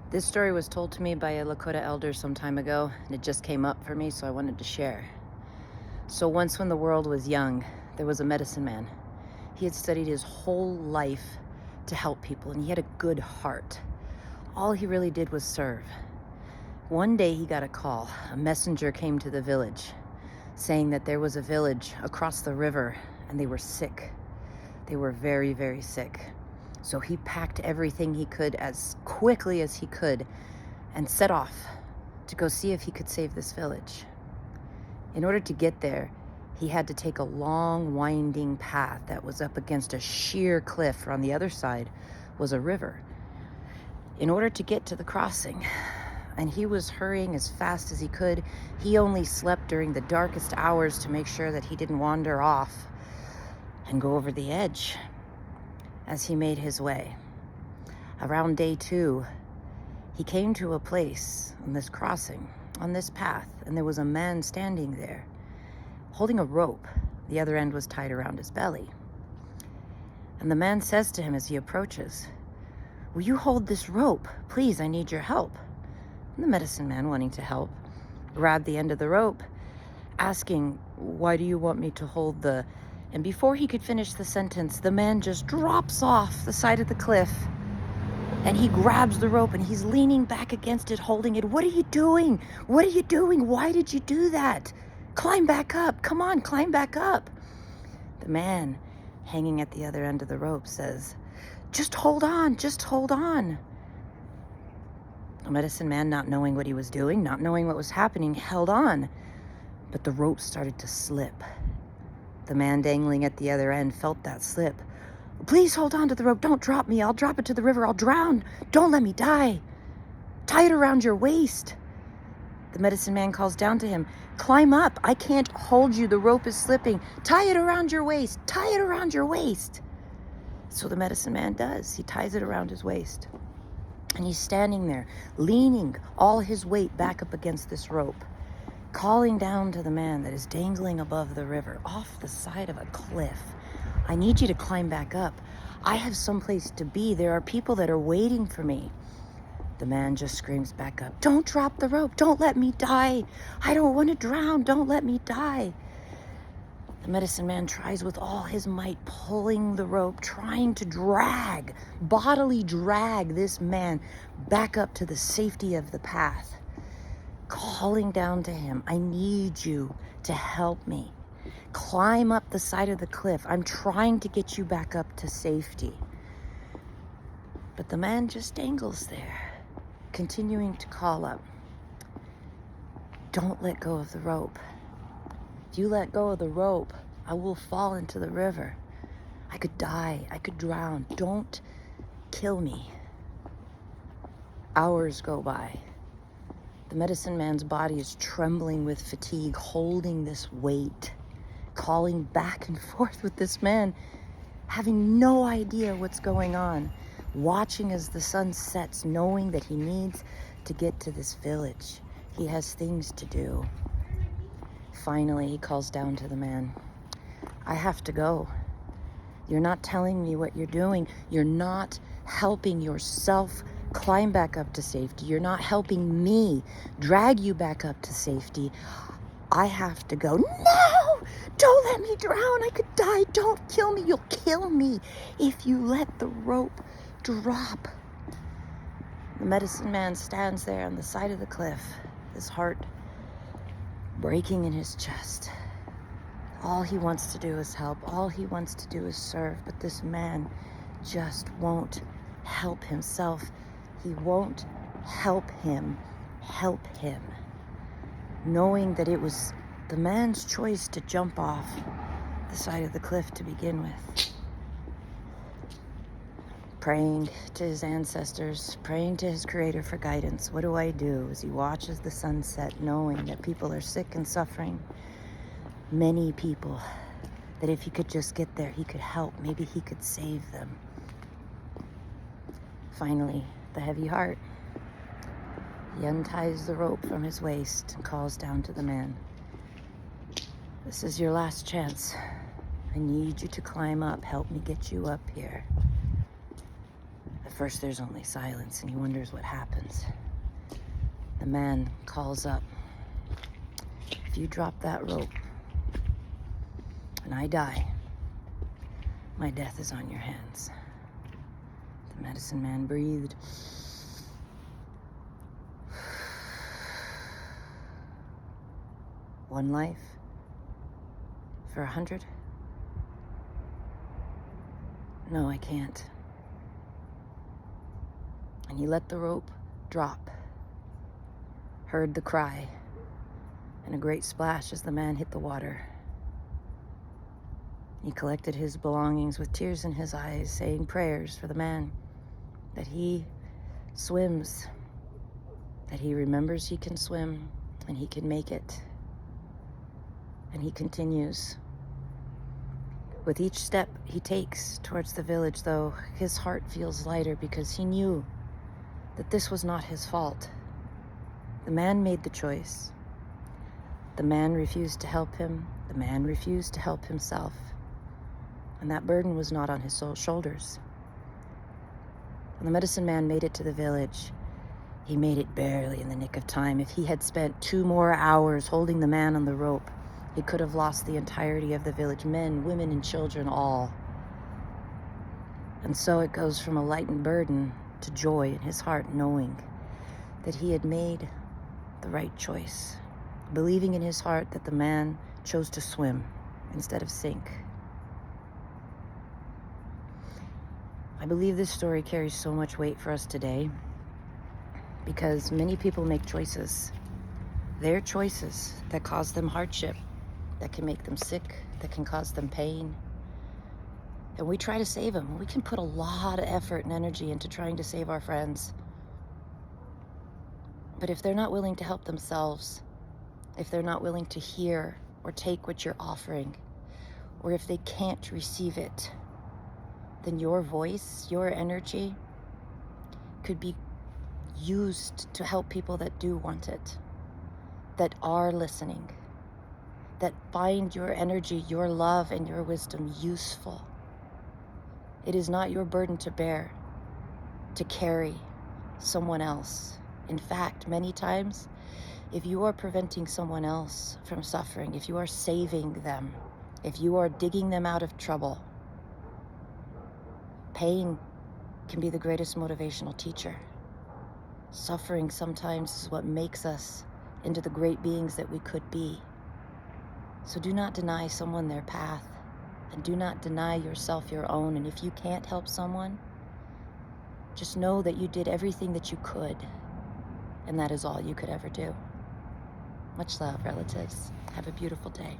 This story was told to me by a Lakota elder some time ago, and it just came up for me, so I wanted to share. So once when the world was young, there was a medicine man. He had studied his whole life to help people, and he had a good heart. All he really did was serve. One day he got a call. A messenger came to the village saying that there was a village across the river and they were sick. They were very, very sick. So he packed everything he could as quickly as he could and set off to go see if he could save this village. In order to get there, he had to take a long, winding path that was up against a sheer cliff, where on the other side was a river. In order to get to the crossing, and he was hurrying as fast as he could. He only slept during the darkest hours to make sure that he didn't wander off and go over the edge as he made his way. Around day 2, he came to a place on this crossing, on this path, and there was a man standing there holding a rope. The other end was tied around his belly. And the man says to him as he approaches, "Will you hold this rope? Please, I need your help." And the medicine man, wanting to help, grabbed the end of the rope, asking, "Why do you want me to hold the..." And before he could finish the sentence, the man just drops off the side of the cliff, and he grabs the rope and he's leaning back against it, holding it. "What are you doing? What are you doing? Why did you do that? Climb back up. Come on, climb back up." The man hanging at the other end of the rope says, "Just hold on, just hold on." The medicine man, not knowing what he was doing, not knowing what was happening, held on, but the rope started to slip. The man dangling at the other end felt that slip. "Please hold on to the rope. Don't drop me. I'll drop it to the river. I'll drown. Don't let me die. Tie it around your waist." The medicine man calls down to him, "Climb up. I can't hold you. The rope is slipping. Tie it around your waist. Tie it around your waist." So the medicine man does. He ties it around his waist. And he's standing there, leaning all his weight back up against this rope, calling down to the man that is dangling above the river, off the side of a cliff, "I need you to climb back up. I have someplace to be. There are people that are waiting for me." The man just screams back up, "Don't drop the rope. Don't let me die. I don't want to drown. Don't let me die." The medicine man tries with all his might, pulling the rope, trying to bodily drag this man back up to the safety of the path, calling down to him, "I need you to help me. Climb up the side of the cliff. I'm trying to get you back up to safety." But the man just dangles there, continuing to call up, "Don't let go of the rope. If you let go of the rope, I will fall into the river. I could die. I could drown. Don't kill me." Hours go by. The medicine man's body is trembling with fatigue, holding this weight, calling back and forth with this man, having no idea what's going on, watching as the sun sets, knowing that he needs to get to this village. He has things to do. Finally, he calls down to the man, "I have to go. You're not telling me what you're doing. You're not helping yourself climb back up to safety. You're not helping me drag you back up to safety. I have to go." "No! Don't let me drown. I could die. Don't kill me. You'll kill me if you let the rope drop." The medicine man stands there on the side of the cliff, his heart breaking in his chest. All he wants to do is help. All he wants to do is serve. But this man just won't help himself. He won't help him help him. Knowing that it was the man's choice to jump off the side of the cliff to begin with. Praying to his ancestors, praying to his creator for guidance. What do I do as he watches the sunset, knowing that people are sick and suffering? Many people, that if he could just get there, he could help. Maybe he could save them. Finally, the heavy heart. He unties the rope from his waist and calls down to the man, "This is your last chance. I need you to climb up. Help me get you up here." At first there's only silence, and he wonders what happens. The man calls up, "If you drop that rope and I die, my death is on your hands." The medicine man breathed. One life for 100? No, I can't. And he let the rope drop, heard the cry, and a great splash as the man hit the water. He collected his belongings with tears in his eyes, saying prayers for the man, that he swims, that he remembers he can swim and he can make it. And he continues. With each step he takes towards the village, though, his heart feels lighter because he knew that this was not his fault. The man made the choice. The man refused to help him. The man refused to help himself. And that burden was not on his shoulders. When the medicine man made it to the village, he made it barely in the nick of time. If he had spent 2 more hours holding the man on the rope, he could have lost the entirety of the village, men, women, and children, all. And so it goes from a lightened burden to joy in his heart, knowing that he had made the right choice, believing in his heart that the man chose to swim instead of sink. I believe this story carries so much weight for us today because many people make choices. Their choices that cause them hardship, that can make them sick, that can cause them pain. And we try to save them. We can put a lot of effort and energy into trying to save our friends. But if they're not willing to help themselves, if they're not willing to hear or take what you're offering, or if they can't receive it, then your voice, your energy could be used to help people that do want it, that are listening, that find your energy, your love, and your wisdom useful. It is not your burden to bear, to carry someone else. In fact, many times, if you are preventing someone else from suffering, if you are saving them, if you are digging them out of trouble, pain can be the greatest motivational teacher. Suffering sometimes is what makes us into the great beings that we could be. So do not deny someone their path, and do not deny yourself your own. And if you can't help someone, just know that you did everything that you could, and that is all you could ever do. Much love, relatives. Have a beautiful day.